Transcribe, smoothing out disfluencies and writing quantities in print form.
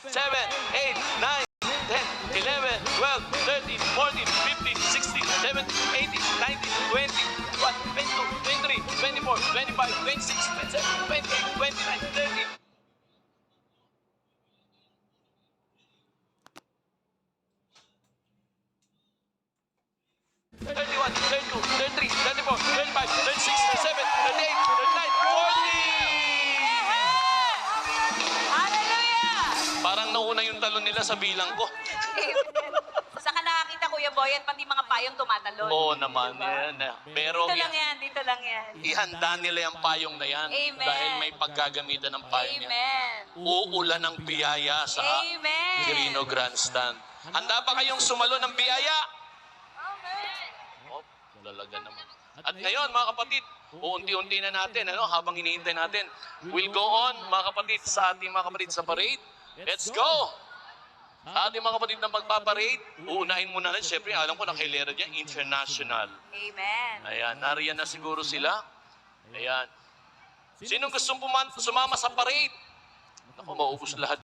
8, 9, 10, 11, 12, 13, 14, 15, 16, 17, 18, 19, 20, 21, 22, 23, 24, 25, 26, 27, 28, 29, 30. Thirty-one, 32, 33, 34, 35, 36, 37, 38, 39, 40! Hallelujah! Parang nauna yung talon nila sa bilang ko. Saka nakakita, Kuya Boy, at pati mga payong tumatalon. Oo naman, yan. Pero Dito lang yan, dito lang yan. ihanda nila yung payong na yan. Amen. Dahil may paggagamitan ng payong yan. Amen. Uulan ng biyaya sa Amen. Quirino Grandstand. Handa ba kayong sumalo ng biyaya? Oh, talaga naman. At ngayon, mga kapatid, uunti-unti na natin, habang hinihintay natin. We'll go on, mga kapatid, sa ating mga kapatid sa parade. Let's go! Sa ating mga kapatid na magpaparade, uunahin muna natin. Siyempre, alam ko, nakilera dyan, international. Amen. Ayan, nariyan na siguro sila. Ayan. Sinong gustong sumama sa parade? Ako, maubos lahat.